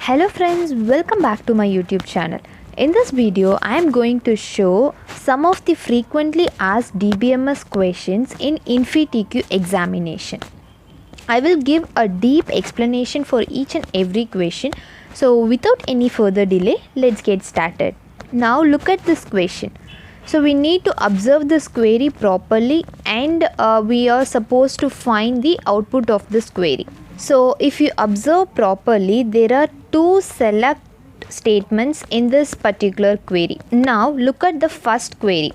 Hello friends, welcome back to my YouTube channel. In this video, I am going to show some of the frequently asked DBMS questions in InfyTQ examination. I will give a deep explanation for each and every question. So without any further delay, let's get started. Now look at this question. So we need to observe this query properly and we are supposed to find the output of this query. So if you observe properly, there are two select statements in this particular query. Now look at the first query.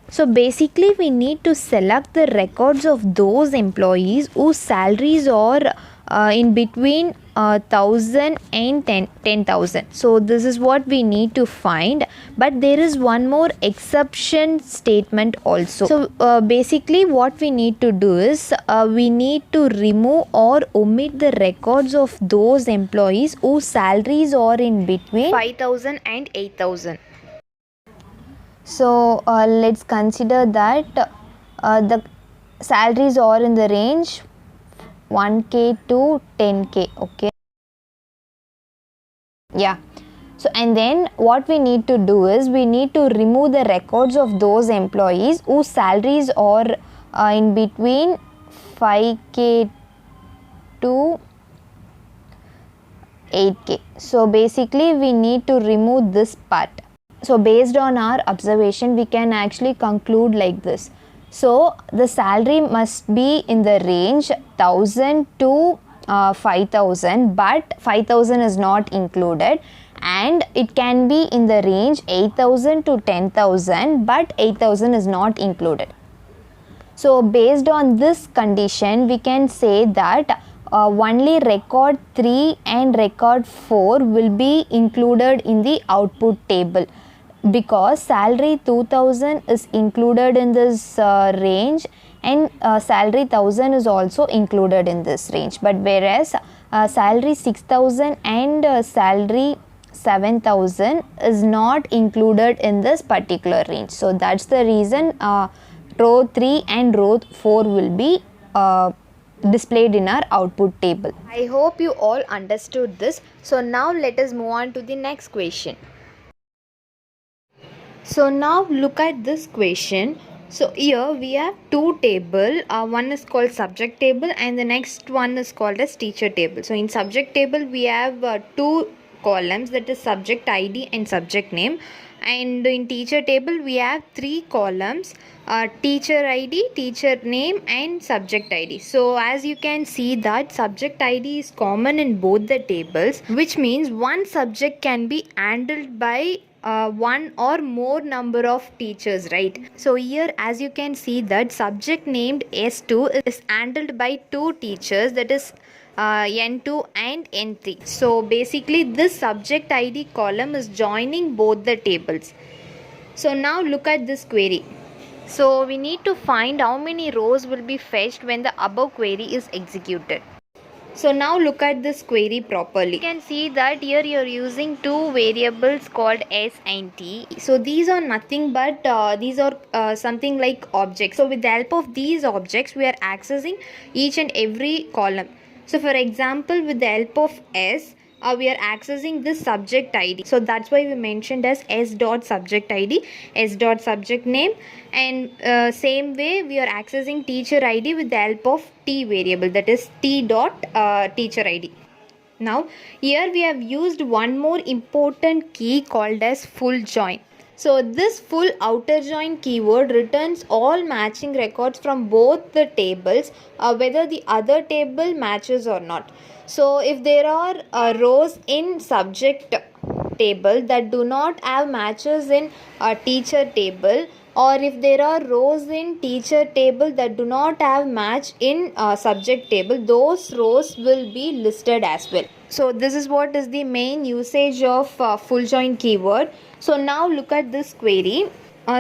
So basically we need to select the records of those employees whose salaries are in between 1000 and 10,000. So this is what we need to find, but there is one more exception statement also. So basically what we need to do is we need to remove or omit the records of those employees whose salaries are in between 5,000 and 8,000. So let's consider that the salaries are in the range 1k to 10k. Okay, yeah. So and then what we need to do is we need to remove the records of those employees whose salaries are in between 5k to 8k. So basically we need to remove this part. So based on our observation, we can actually conclude like this. So the salary must be in the range 1000 to 5,000, but 5,000 is not included, and it can be in the range 8,000 to 10,000, but 8,000 is not included. So based on this condition, we can say that only record 3 and record 4 will be included in the output table, because salary 2000 is included in this range, and salary 1000 is also included in this range, but whereas salary 6000 and salary 7000 is not included in this particular range. So that's the reason row 3 and row 4 will be displayed in our output table. I hope you all understood this. So now let us move on to the next question. So now look at this question. So here we have two tables. One is called subject table and the next one is called as teacher table. So in subject table we have two columns, that is subject ID and subject name, and in teacher table we have three columns, teacher ID, teacher name and subject ID. So as you can see that subject ID is common in both the tables, which means one subject can be handled by one or more number of teachers, right? So here as you can see that subject named S2 is handled by two teachers, that is N2 and N3. So basically this subject ID column is joining both the tables. So now look at this query. So we need to find how many rows will be fetched when the above query is executed. So now look at this query properly. You can see that here you are using two variables called S and T. So these are nothing but these are something like objects. So with the help of these objects we are accessing each and every column. So for example, with the help of S, we are accessing this subject ID. So that's why we mentioned as S dot subject ID, S dot subject name, and same way we are accessing teacher ID with the help of T variable, that is T dot teacher ID. Now here we have used one more important key called as full join. So this full outer join keyword returns all matching records from both the tables, whether the other table matches or not. So if there are rows in subject table that do not have matches in teacher table, or if there are rows in teacher table that do not have match in subject table, those rows will be listed as well. So this is what is the main usage of full join keyword. So now look at this query.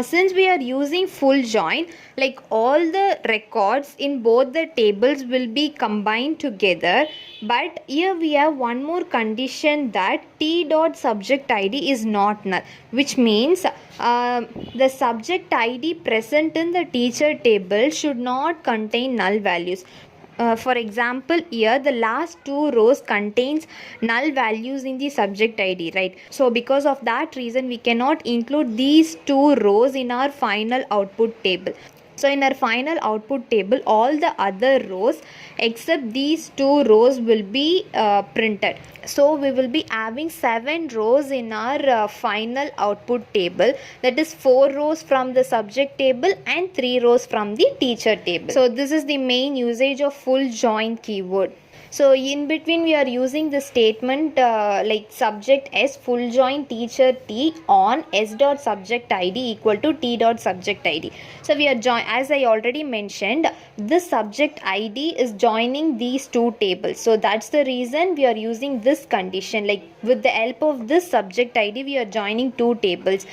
Since we are using full join, like all the records in both the tables will be combined together, but here we have one more condition, that T dot subject ID is not null, which means the subject ID present in the teacher table should not contain null values. For example, here the last two rows contains null values in the subject ID, right? So because of that reason, we cannot include these two rows in our final output table. So in our final output table, all the other rows except these two rows will be printed. So we will be having 7 rows in our final output table, that is 4 rows from the subject table and 3 rows from the teacher table. So this is the main usage of full join keyword. So in between we are using the statement like subject s full join teacher t on s dot subject id equal to t dot subject id. So we are as I already mentioned, this subject id is joining these two tables. So that's the reason we are using this condition, like with the help of this subject id we are joining two tables.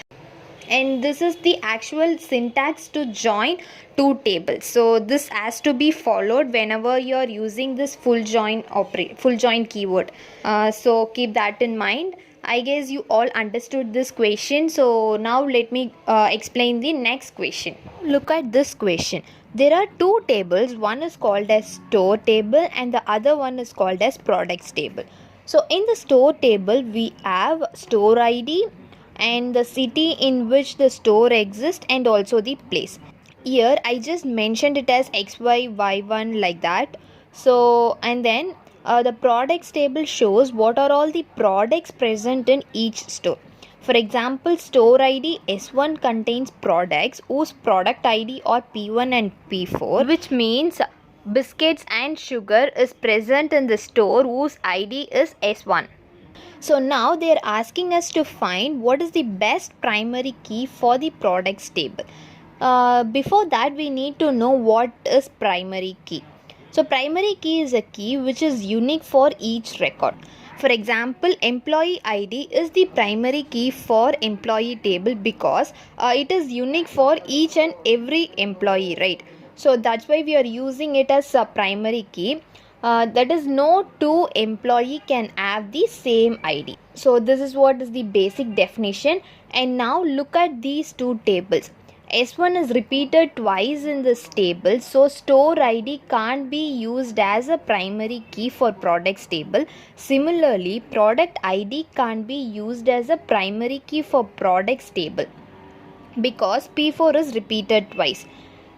And this is the actual syntax to join two tables. So this has to be followed whenever you are using this full join keyword. So keep that in mind. I guess you all understood this question. So now let me explain the next question. Look at this question. There are two tables. One is called as store table and the other one is called as products table. So in the store table we have store ID and the city in which the store exists and also the place. Here I just mentioned it as xyy1 like that. So and then the products table shows what are all the products present in each store. For example, store ID S1 contains products whose product ID are P1 and P4, which means biscuits and sugar is present in the store whose ID is S1. So now they are asking us to find what is the best primary key for the products table. Before that we need to know what is primary key. So primary key is a key which is unique for each record. For example, employee ID is the primary key for employee table because it is unique for each and every employee, right? So that's why we are using it as a primary key. That is, no two employee can have the same ID. So this is what is the basic definition. And now look at these two tables. S1 is repeated twice in this table, so store ID can't be used as a primary key for products table. Similarly, product ID can't be used as a primary key for products table because P4 is repeated twice.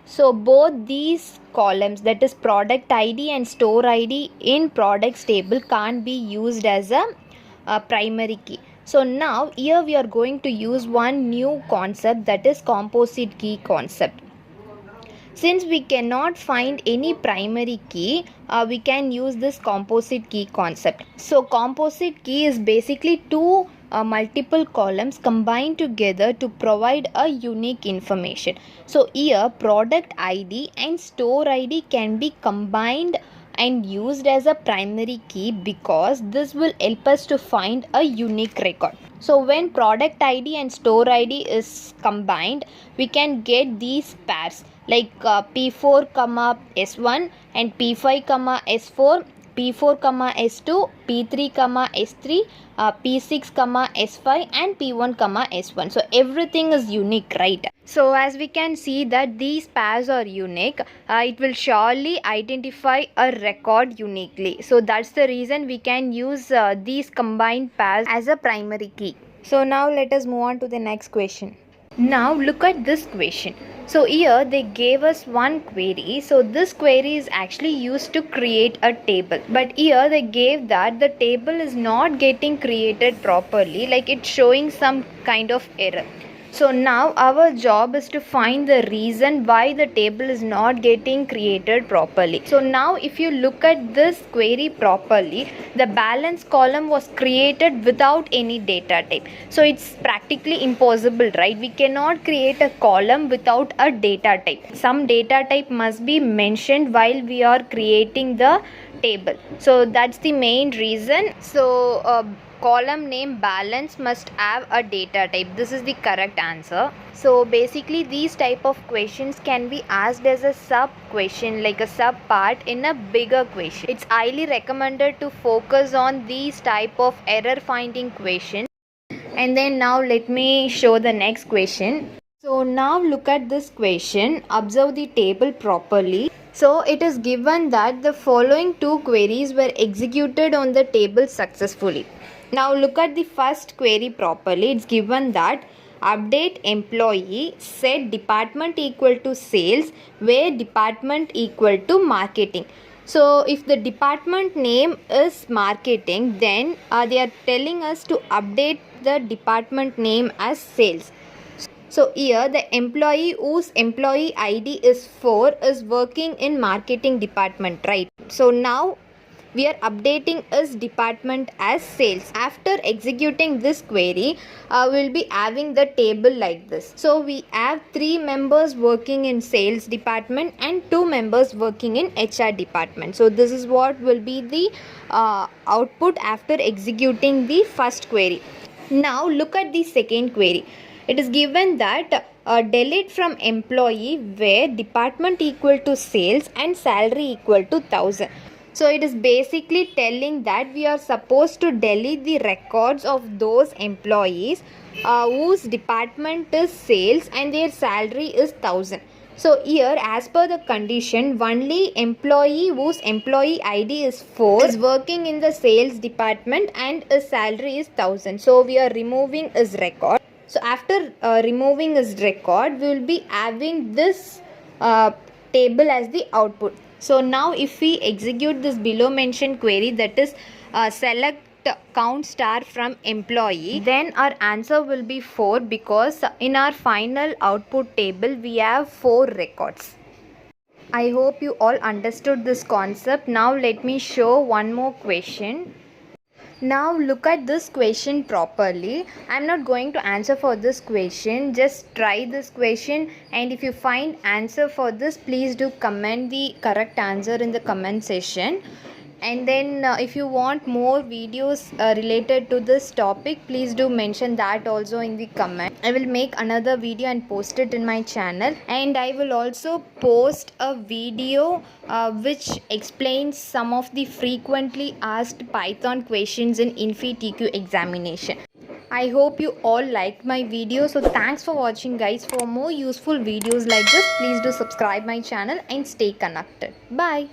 So both these columns, that is product ID and store ID in products table, can't be used as a primary key. So now here we are going to use one new concept, that is composite key concept. Since we cannot find any primary key, we can use this composite key concept. So composite key is basically two multiple columns combined together to provide a unique information. So here product ID and store ID can be combined and used as a primary key because this will help us to find a unique record. So when product ID and store ID is combined, we can get these pairs like P4, S1 and P5, S4, P4, S2, P3, S3, P6, S5 and P1, S1. So everything is unique, right? So as we can see that these pairs are unique, it will surely identify a record uniquely. So that's the reason we can use these combined pairs as a primary key. So now let us move on to the next question. Now look at this question. So here they gave us one query. So this query is actually used to create a table. But here they gave that the table is not getting created properly, like it's showing some kind of error. So now our job is to find the reason why the table is not getting created properly. So now if you look at this query properly, the balance column was created without any data type. So it's practically impossible, right? We cannot create a column without a data type. Some data type must be mentioned while we are creating the table. So that's the main reason. So column name balance must have a data type. This is the correct answer. So basically these type of questions can be asked as a sub question, like a sub part in a bigger question. It's highly recommended to focus on these type of error finding questions. And then now let me show the next question. So now look at this question, observe the table properly. So it is given that the following two queries were executed on the table successfully. Now look at the first query properly. It's given that update employee set department equal to sales where department equal to marketing. So if the department name is marketing, then they are telling us to update the department name as sales. So here the employee whose employee ID is 4 is working in marketing department, right? So now we are updating his department as sales. After executing this query, we'll be having the table like this. So we have 3 members working in sales department and 2 members working in HR department. So this is what will be the output after executing the first query. Now look at the second query. It is given that delete from employee where department equal to sales and salary equal to 1000. So it is basically telling that we are supposed to delete the records of those employees whose department is sales and their salary is 1000. So here, as per the condition, only employee whose employee ID is 4 is working in the sales department and his salary is 1000. So we are removing his record. So after removing his record, we will be having this table as the output. So now if we execute this below mentioned query, that is select count star from employee, then our answer will be 4 because in our final output table we have 4 records. I hope you all understood this concept. Now let me show one more question. Now look at this question properly. I am not going to answer for this question. Just try this question, and if you find answer for this, please do comment the correct answer in the comment section. And then if you want more videos related to this topic, please do mention that also in the comment. I will make another video and post it in my channel, and I will also post a video which explains some of the frequently asked Python questions in InfyTQ examination. I hope you all liked my video. So thanks for watching, guys. For more useful videos like this, please do subscribe my channel and stay connected. Bye.